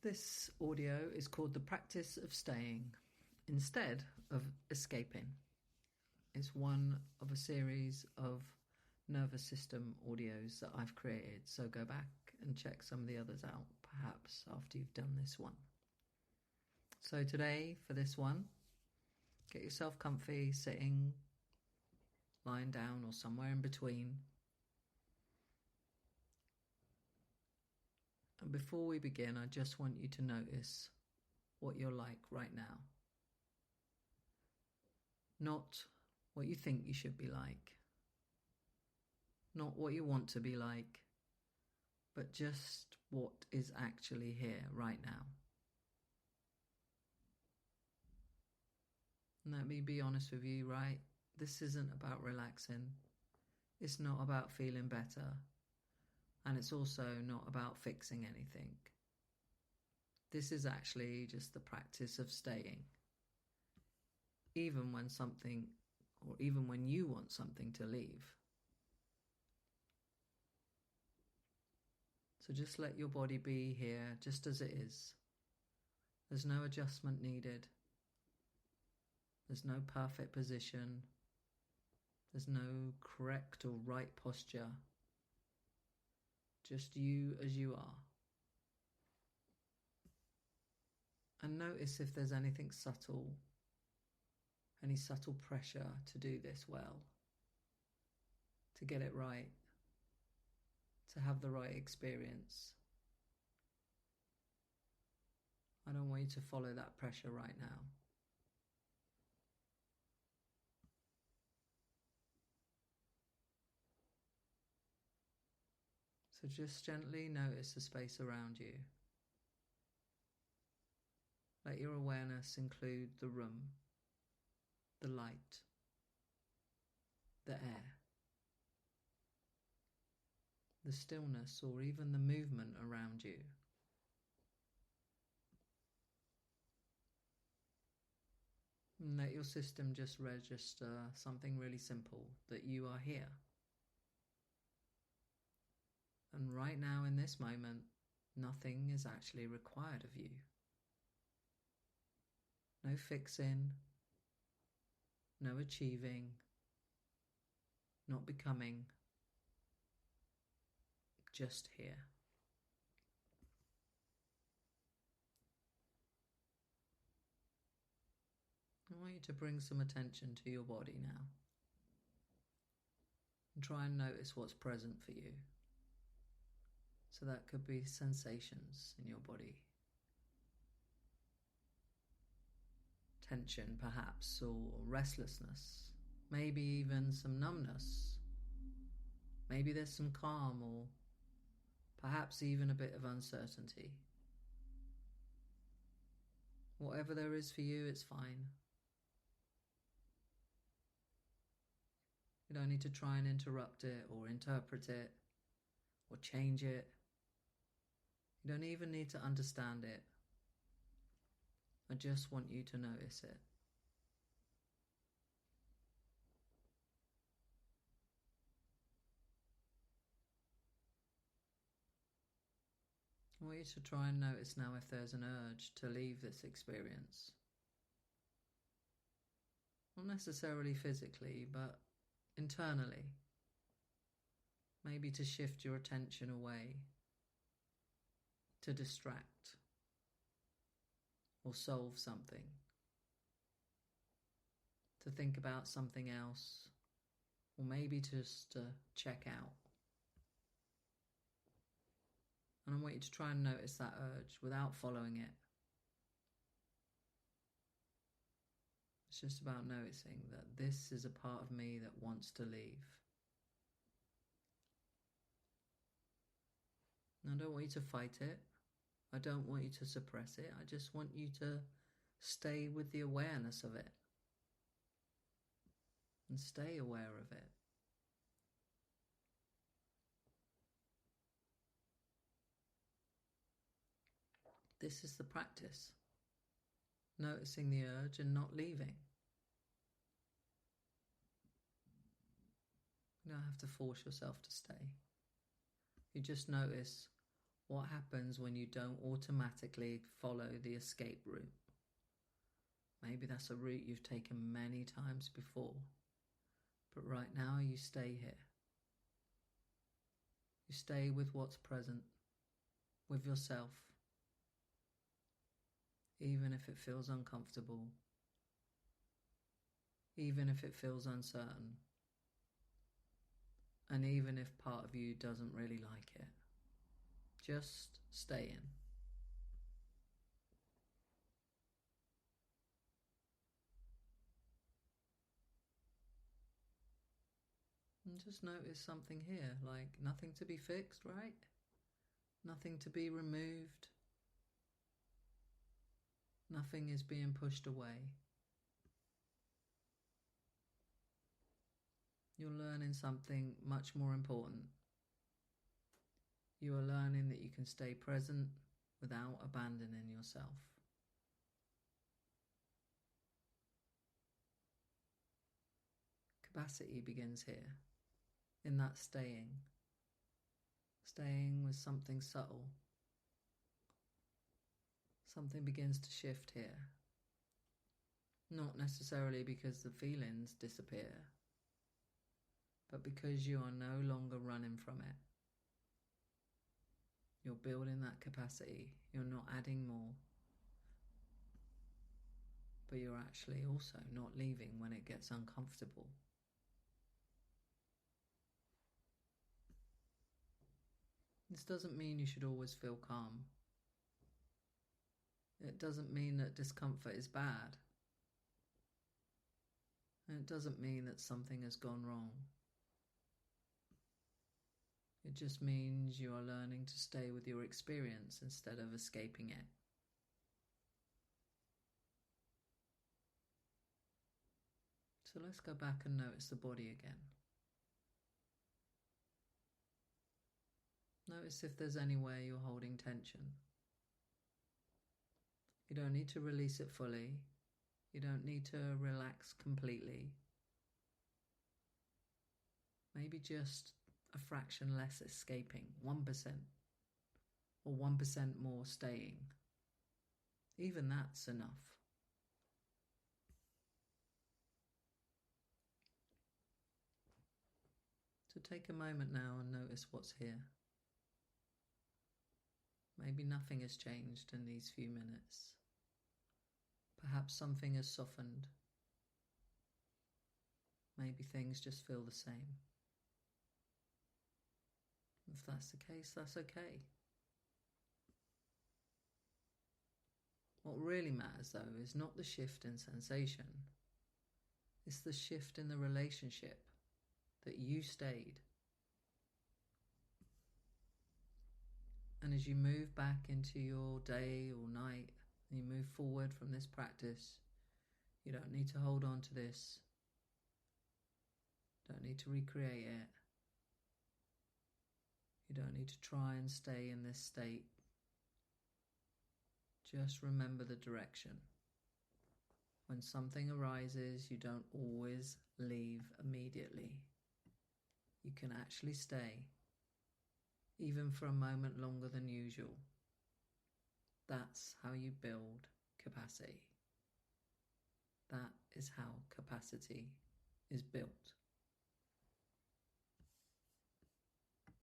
This audio is called The Practice of Staying instead of escaping. It's one of a series of nervous system audios that I've created, so go back and check some of the others out, perhaps after you've done this one. So today, for this one, get yourself comfy, sitting, lying down, or somewhere in between. And before we begin, I just want you to notice what you're like right now. Not what you think you should be like. Not what you want to be like. But just what is actually here right now. And let me be honest with you, right? This isn't about relaxing. It's not about feeling better. And it's also not about fixing anything. This is actually just the practice of staying. Even when something, or even when you want something to leave. So just let your body be here just as it is. There's no adjustment needed. There's no perfect position. There's no correct or right posture. Just you as you are. And notice if there's anything subtle, any subtle pressure to do this well, to get it right, to have the right experience. I don't want you to follow that pressure right now. So just gently notice the space around you. Let your awareness include the room, the light, the air, the stillness, or even the movement around you. And let your system just register something really simple, that you are here. And right now in this moment, nothing is actually required of you. No fixing, no achieving, not becoming, just here. I want you to bring some attention to your body now. And try and notice what's present for you. So that could be sensations in your body. Tension perhaps, or restlessness. Maybe even some numbness. Maybe there's some calm, or perhaps even a bit of uncertainty. Whatever there is for you, it's fine. You don't need to try and interrupt it or interpret it or change it. You don't even need to understand it. I just want you to notice it. I want you to try and notice now if there's an urge to leave this experience. Not necessarily physically, but internally. Maybe to shift your attention away, to distract, or solve something, to think about something else, or maybe just to check out. And I want you to try and notice that urge without following it. It's just about noticing that this is a part of me that wants to leave. And I don't want you to fight it. I don't want you to suppress it. I just want you to stay with the awareness of it. And stay aware of it. This is the practice. Noticing the urge and not leaving. You don't have to force yourself to stay. You just notice What happens when you don't automatically follow the escape route? Maybe that's a route you've taken many times before, but right now you stay here. You stay with what's present, with yourself, even if it feels uncomfortable, even if it feels uncertain, and even if part of you doesn't really like it. Just stay in. And just notice something here, like nothing to be fixed, right? Nothing to be removed. Nothing is being pushed away. You're learning something much more important. You are learning that you can stay present without abandoning yourself. Capacity begins here, in that staying. Staying with something subtle. Something begins to shift here. Not necessarily because the feelings disappear, but because you are no longer running from it. You're building that capacity. You're not adding more. But you're actually also not leaving when it gets uncomfortable. This doesn't mean you should always feel calm. It doesn't mean that discomfort is bad. And it doesn't mean that something has gone wrong. It just means you are learning to stay with your experience instead of escaping it. So let's go back and notice the body again. Notice if there's anywhere you're holding tension. You don't need to release it fully. You don't need to relax completely. Maybe just a fraction less escaping, 1%, or 1% more staying. Even that's enough. So take a moment now and notice what's here. Maybe nothing has changed in these few minutes. Perhaps something has softened. Maybe things just feel the same. If that's the case, that's okay. What really matters, though, is not the shift in sensation. It's the shift in the relationship that you stayed. And as you move back into your day or night, and you move forward from this practice, you don't need to hold on to this. Don't need to recreate it. You don't need to try and stay in this state. Just remember the direction. When something arises, you don't always leave immediately. You can actually stay, even for a moment longer than usual. That's how you build capacity. That is how capacity is built.